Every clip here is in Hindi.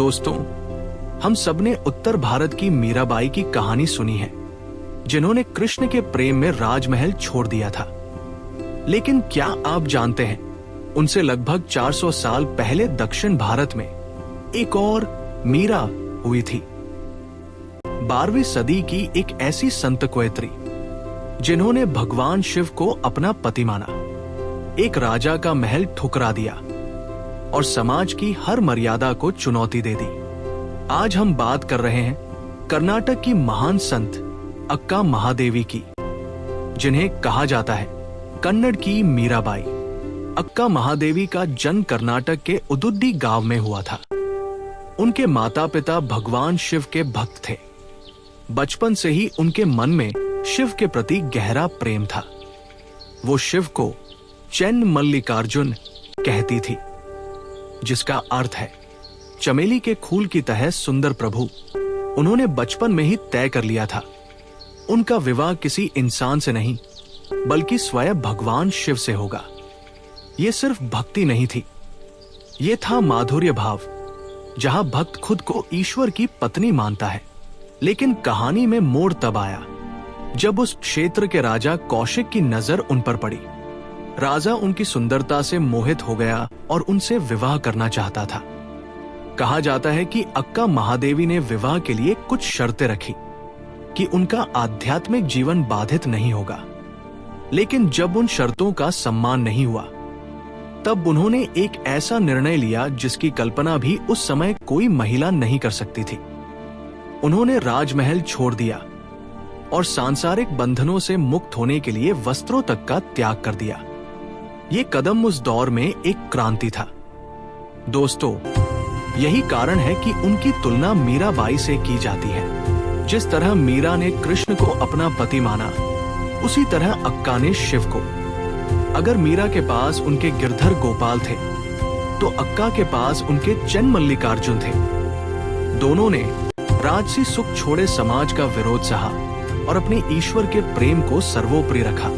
दोस्तों, हम सबने उत्तर भारत की मीराबाई की कहानी सुनी है, जिन्होंने कृष्ण के प्रेम में राजमहल छोड़ दिया था। लेकिन क्या आप जानते हैं, उनसे लगभग 400 साल पहले दक्षिण भारत में एक और मीरा हुई थी। 12वीं सदी की एक ऐसी संत कवयित्री जिन्होंने भगवान शिव को अपना पति माना, एक राजा का महल ठुकरा दिया और समाज की हर मर्यादा को चुनौती दे दी। आज हम बात कर रहे हैं कर्नाटक की महान संत अक्का महादेवी की, जिन्हें कहा जाता है कन्नड़ की मीराबाई। अक्का महादेवी का जन्म कर्नाटक के उदुड्डी गांव में हुआ था। उनके माता पिता भगवान शिव के भक्त थे। बचपन से ही उनके मन में शिव के प्रति गहरा प्रेम था। वो शिव को चैन मल्लिकार्जुन कहती थी, जिसका अर्थ है चमेली के फूल की तरह सुंदर प्रभु। उन्होंने बचपन में ही तय कर लिया था, उनका विवाह किसी इंसान से नहीं बल्कि स्वयं भगवान शिव से होगा। ये सिर्फ भक्ति नहीं थी, ये था माधुर्य भाव, जहां भक्त खुद को ईश्वर की पत्नी मानता है। लेकिन कहानी में मोड़ तब आया जब उस क्षेत्र के राजा कौशिक की नजर उन पर पड़ी। राजा उनकी सुंदरता से मोहित हो गया और उनसे विवाह करना चाहता था। कहा जाता है कि अक्का महादेवी ने विवाह के लिए कुछ शर्तें रखी कि उनका आध्यात्मिक जीवन बाधित नहीं होगा। लेकिन जब उन शर्तों का सम्मान नहीं हुआ, तब उन्होंने एक ऐसा निर्णय लिया जिसकी कल्पना भी उस समय कोई महिला नहीं कर सकती थी। उन्होंने राजमहल छोड़ दिया और सांसारिक बंधनों से मुक्त होने के लिए वस्त्रों तक का त्याग कर दिया। ये कदम उस दौर में एक क्रांति था। दोस्तों, यही कारण है कि उनकी तुलना मीराबाई से की जाती है। जिस तरह मीरा ने कृष्ण को अपना पति माना, उसी तरह अक्का ने शिव को। अगर मीरा के पास उनके गिरधर गोपाल थे, तो अक्का के पास उनके चैन मल्लिकार्जुन थे। दोनों ने राजसी सुख छोड़े समाज का विरोध सहा और अपने ईश्वर के प्रेम को सर्वोपरि रखा।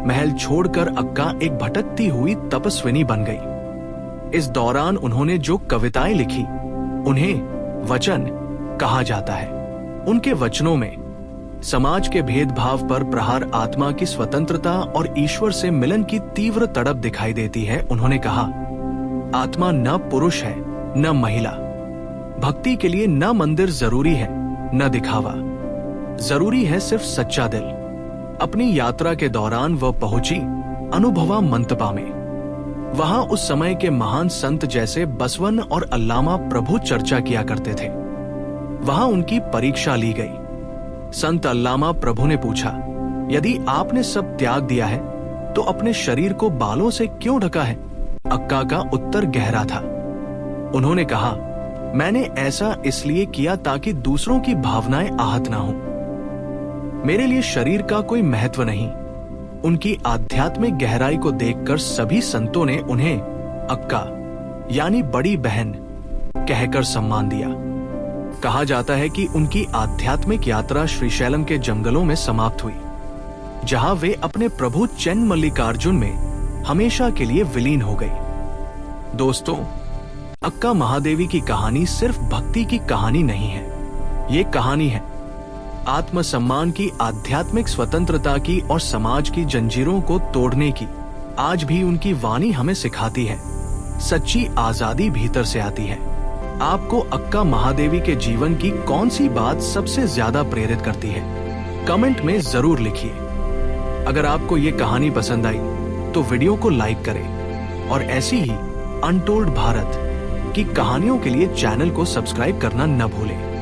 महल छोड़कर अक्का एक भटकती हुई तपस्विनी बन गई। इस दौरान उन्होंने जो कविताएं लिखी, उन्हें वचन कहा जाता है। उनके वचनों में समाज के भेदभाव पर प्रहार, आत्मा की स्वतंत्रता और ईश्वर से मिलन की तीव्र तड़प दिखाई देती है। उन्होंने कहा, आत्मा न पुरुष है न महिला। भक्ति के लिए न मंदिर जरूरी है न दिखावा, जरूरी है सिर्फ सच्चा दिल। अपनी यात्रा के दौरान वह पहुंची अनुभवा मंतपा में। वहां उस समय के महान संत जैसे बसवन और अल्लामा प्रभु चर्चा किया करते थे। वहां उनकी परीक्षा ली गई। संत अल्लामा प्रभु ने पूछा, यदि आपने सब त्याग दिया है तो अपने शरीर को बालों से क्यों ढका है? अक्का का उत्तर गहरा था। उन्होंने कहा, मैंने ऐसा इसलिए किया ताकि दूसरों की भावनाएं आहत ना हो। मेरे लिए शरीर का कोई महत्व नहीं। उनकी आध्यात्मिक गहराई को देखकर सभी संतों ने उन्हें अक्का यानी बड़ी बहन कहकर सम्मान दिया। कहा जाता है कि उनकी आध्यात्मिक यात्रा श्रीशैलम के जंगलों में समाप्त हुई, जहां वे अपने प्रभु चैन मल्लिकार्जुन में हमेशा के लिए विलीन हो गई। दोस्तों, अक्का महादेवी की कहानी सिर्फ भक्ति की कहानी नहीं है, ये कहानी है आत्मसम्मान की, आध्यात्मिक स्वतंत्रता की और समाज की जंजीरों को तोड़ने की। आज भी उनकी वाणी हमें सिखाती है, सच्ची आजादी भीतर से आती है। आपको अक्का महादेवी के जीवन की कौन सी बात सबसे ज्यादा प्रेरित करती है? कमेंट में जरूर लिखिए। अगर आपको ये कहानी पसंद आई तो वीडियो को लाइक करें और ऐसी ही अनटोल्ड भारत की कहानियों के लिए चैनल को सब्सक्राइब करना न भूलें।